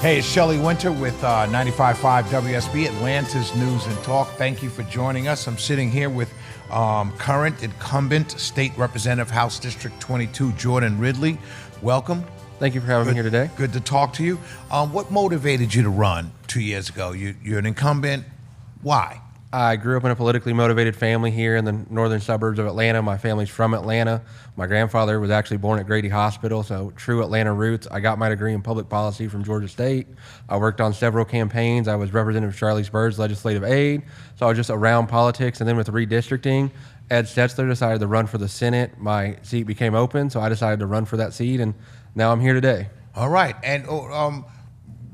Hey, it's Shelley Wynter with 95.5 WSB, Atlanta's News and Talk. Thank you for joining us. I'm sitting here with current incumbent State Representative, House District 22, Jordan Ridley. Welcome. Thank you for having me here today. Good to talk to you. What motivated you to run 2 years ago? You're an incumbent. Why? I grew up in a politically motivated family here in the northern suburbs of Atlanta. My family's from Atlanta. My grandfather was actually born at Grady Hospital, so true Atlanta roots. I got my degree in public policy from Georgia State. I worked on several campaigns. I was Representative Charlottesburg's legislative aide, so I was just around politics. And then with redistricting, Ed Setzler decided to run for the Senate. My seat became open, so I decided to run for that seat, and now I'm here today. All right. And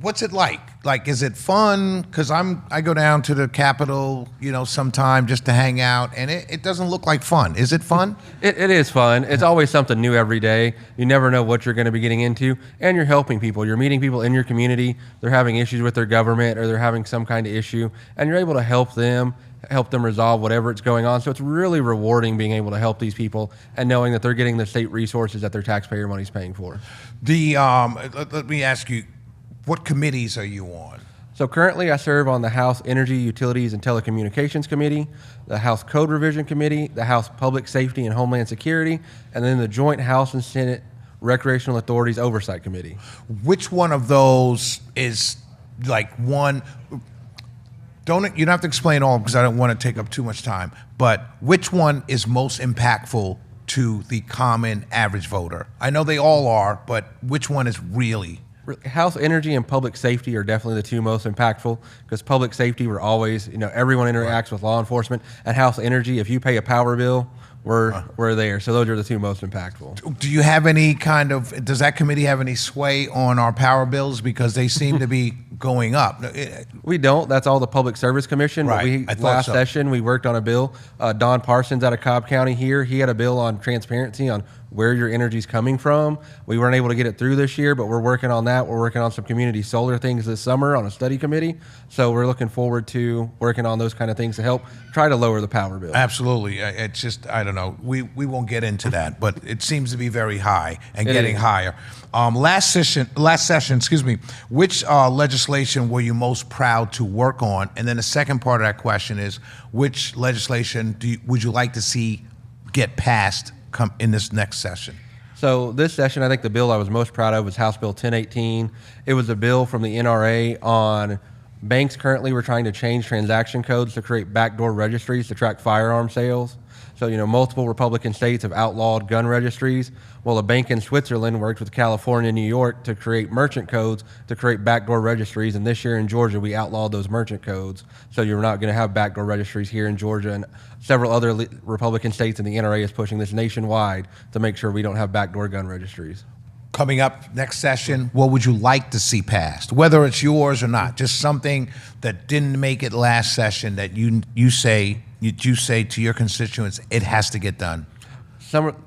what's it like? Like, is it fun? Because I go down to the Capitol, sometime just to hang out, and it doesn't look like fun. Is it fun? It is fun. It's always something new every day. You never know what you're going to be getting into, and you're helping people. You're meeting people in your community. They're having issues with their government, or they're having some kind of issue, and you're able to help them resolve whatever it's going on. So it's really rewarding being able to help these people and knowing that they're getting the state resources that their taxpayer money is paying for. Let me ask you, what committees are you on? So currently I serve on the House Energy, Utilities, and Telecommunications Committee, the House Code Revision Committee, the House Public Safety and Homeland Security, and then the Joint House and Senate Recreational Authorities Oversight Committee. Which one of those is like one? You don't have to explain all because I don't want to take up too much time, but which one is most impactful to the common average voter? I know they all are, but which one is really? House Energy and Public Safety are definitely the two most impactful, because public safety, we're always, everyone interacts with law enforcement. At House Energy, if you pay a power bill, we're there. So those are the two most impactful. Do you have any does that committee have any sway on our power bills? Because they seem to be going up. We don't. That's all the Public Service Commission. Right. But last session, we worked on a bill. Don Parsons out of Cobb County here, he had a bill on transparency on where your energy's coming from. We weren't able to get it through this year, but we're working on that. We're working on some community solar things this summer on a study committee. So we're looking forward to working on those kind of things to help try to lower the power bill. Absolutely. It's just, I don't know. We won't get into that, but it seems to be very high and getting higher. Last session, which legislation were you most proud to work on? And then the second part of that question is, which legislation would you like to see get passed in this next session? So this session, I think the bill I was most proud of was House Bill 1018. It was a bill from the NRA on banks. Currently, we're trying to change transaction codes to create backdoor registries to track firearm sales. So, multiple Republican states have outlawed gun registries. Well, a bank in Switzerland worked with California and New York to create merchant codes to create backdoor registries. And this year in Georgia, we outlawed those merchant codes. So you're not going to have backdoor registries here in Georgia. And several other Republican states, and the NRA is pushing this nationwide to make sure we don't have backdoor gun registries. Coming up next session, what would you like to see passed? Whether it's yours or not, just something that didn't make it last session that you say to your constituents, it has to get done.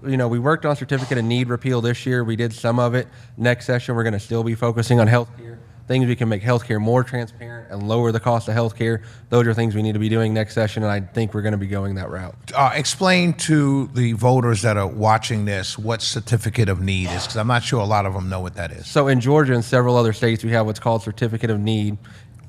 We worked on certificate of need repeal this year. We did some of it. Next session, we're going to still be focusing on healthcare, things we can make healthcare more transparent and lower the cost of healthcare. Those are things we need to be doing next session, and I think we're going to be going that route. Explain to the voters that are watching this what certificate of need is, because I'm not sure a lot of them know what that is. So in Georgia and several other states, we have what's called certificate of need.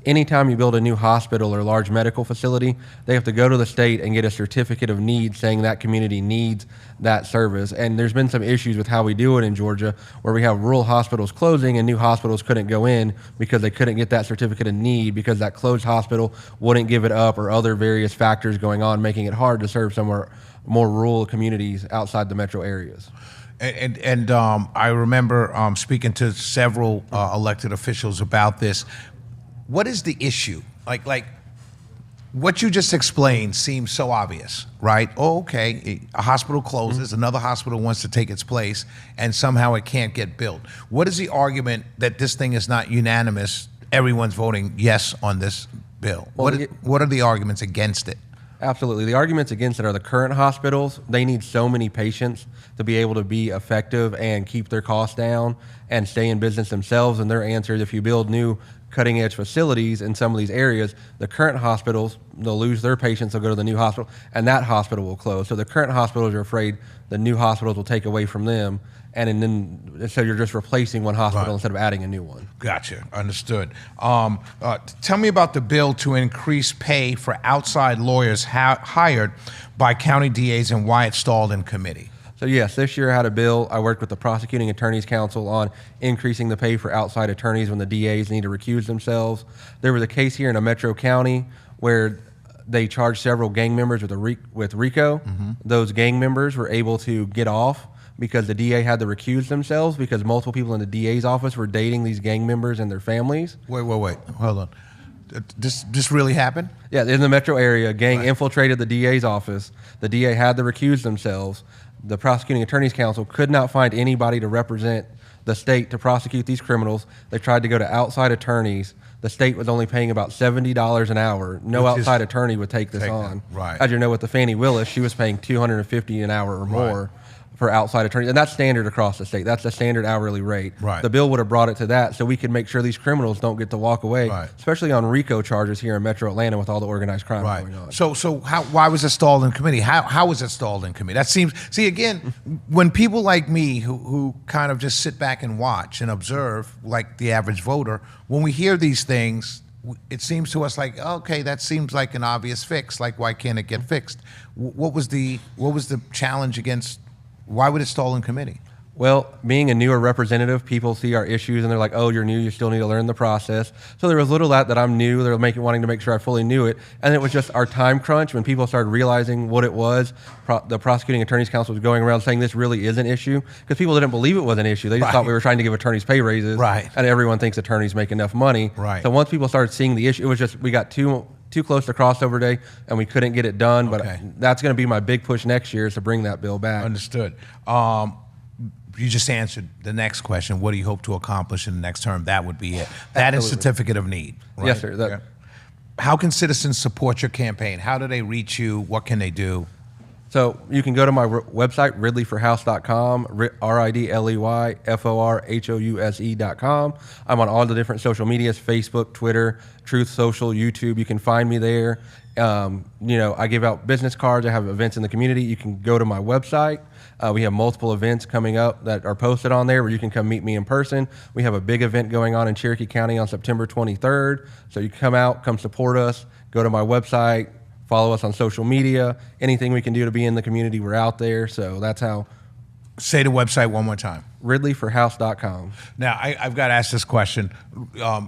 Anytime you build a new hospital or large medical facility, they have to go to the state and get a certificate of need saying that community needs that service. And there's been some issues with how we do it in Georgia, where we have rural hospitals closing and new hospitals couldn't go in because they couldn't get that certificate of need because that closed hospital wouldn't give it up, or other various factors going on, making it hard to serve somewhere more rural communities outside the metro areas. And I remember speaking to several elected officials about this. What is the issue? Like what you just explained seems so obvious, right? Oh, okay, a hospital closes, another hospital wants to take its place, and somehow it can't get built. What is the argument that this thing is not unanimous? Everyone's voting yes on this bill. Well, what are the arguments against it? Absolutely. The arguments against it are the current hospitals. They need so many patients to be able to be effective and keep their costs down and stay in business themselves. And their answer is, if you build new cutting-edge facilities in some of these areas, the current hospitals, they'll lose their patients, they'll go to the new hospital, and that hospital will close. So the current hospitals are afraid the new hospitals will take away from them, and then so you're just replacing one hospital instead of adding a new one. Gotcha. Understood. Tell me about the bill to increase pay for outside lawyers hired by county DAs and why it stalled in committee. So yes, this year I had a bill. I worked with the Prosecuting Attorneys Council on increasing the pay for outside attorneys when the DAs need to recuse themselves. There was a case here in a metro county where they charged several gang members with RICO. Those gang members were able to get off because the DA had to recuse themselves because multiple people in the DA's office were dating these gang members and their families. Wait. Hold on. This really happened? Yeah, in the metro area, a gang infiltrated the DA's office. The DA had to recuse themselves. The Prosecuting Attorneys Council could not find anybody to represent the state to prosecute these criminals. They tried to go to outside attorneys. The state was only paying about $70 an hour. No outside attorney would take this on. Right. As you know, with the Fannie Willis, she was paying $250 an hour or more for outside attorneys, and that's standard across the state. That's the standard hourly rate. Right. The bill would have brought it to that, so we could make sure these criminals don't get to walk away, especially on RICO charges here in Metro Atlanta with all the organized crime going on. So why was it stalled in committee? How was it stalled in committee? That seems, see, again, when people like me who kind of just sit back and watch and observe, like the average voter, when we hear these things, it seems to us like, okay, that seems like an obvious fix. Like, why can't it get fixed? What was the challenge against? Why would it stall in committee? Well, being a newer representative, people see our issues and they're like, oh, you're new, you still need to learn the process. So there was little that I'm new, they're wanting to make sure I fully knew it. And it was just our time crunch when people started realizing what it was. The Prosecuting Attorneys Council was going around saying this really is an issue because people didn't believe it was an issue. They just thought we were trying to give attorneys pay raises. And everyone thinks attorneys make enough money. So once people started seeing the issue, it was just we got too close to crossover day and we couldn't get it done. But that's going to be my big push next year is to bring that bill back. Understood. You just answered the next question. What do you hope to accomplish in the next term? That would be it. That is certificate of need. Right? Yes, sir. How can citizens support your campaign? How do they reach you? What can they do? So you can go to my website, ridleyforhouse.com, RIDLEYFORHOUSE.com. I'm on all the different social medias, Facebook, Twitter, Truth Social, YouTube. You can find me there. I give out business cards. I have events in the community. You can go to my website. We have multiple events coming up that are posted on there where you can come meet me in person. We have a big event going on in Cherokee County on September 23rd. So you come out, come support us, go to my website, follow us on social media. Anything we can do to be in the community, we're out there. So that's how. Say the website one more time. RidleyForHouse.com. Now, I've got to ask this question.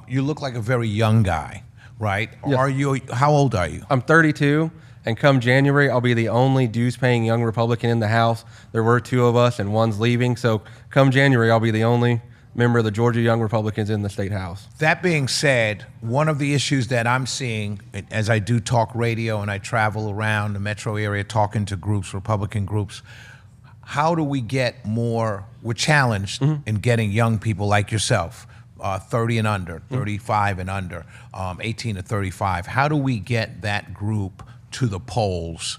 You look like a very young guy, right? Yes. How old are you? I'm 32. And come January, I'll be the only dues-paying young Republican in the House. There were two of us, and one's leaving. So come January, I'll be the only member of the Georgia Young Republicans in the State House. That being said, one of the issues that I'm seeing as I do talk radio and I travel around the metro area talking to groups, Republican groups, how do we get more? We're challenged in getting young people like yourself, 30 and under, 35 and under, 18 to 35. How do we get that group to the polls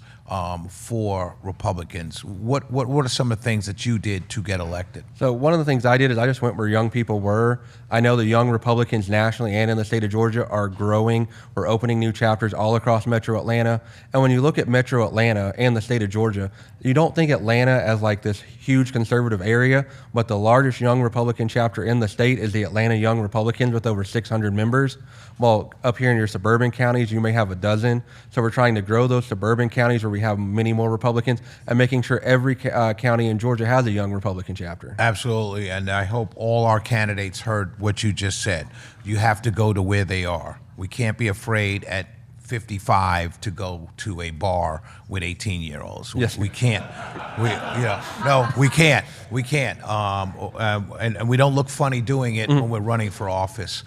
for Republicans? What are some of the things that you did to get elected? So one of the things I did is I just went where young people were. I know the young Republicans nationally and in the state of Georgia are growing. We're opening new chapters all across Metro Atlanta. And when you look at Metro Atlanta and the state of Georgia, you don't think Atlanta as like this huge conservative area, but the largest young Republican chapter in the state is the Atlanta Young Republicans with over 600 members. Well, up here in your suburban counties, you may have a dozen. So we're trying to grow those suburban counties where we have many more Republicans and making sure every county in Georgia has a young Republican chapter. Absolutely, and I hope all our candidates heard what you just said. You have to go to where they are. We can't be afraid at 55 to go to a bar with 18-year-olds. Yes. We can't. We can't. We can't. And we don't look funny doing it when we're running for office.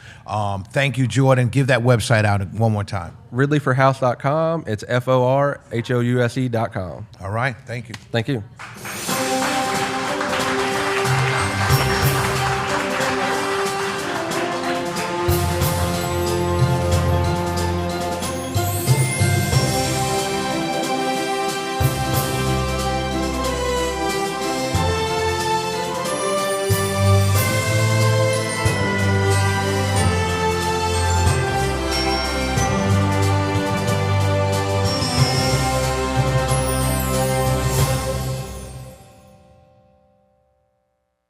Thank you, Jordan. Give that website out one more time. RidleyForHouse.com. It's FORHOUSE.com. All right. Thank you. Thank you.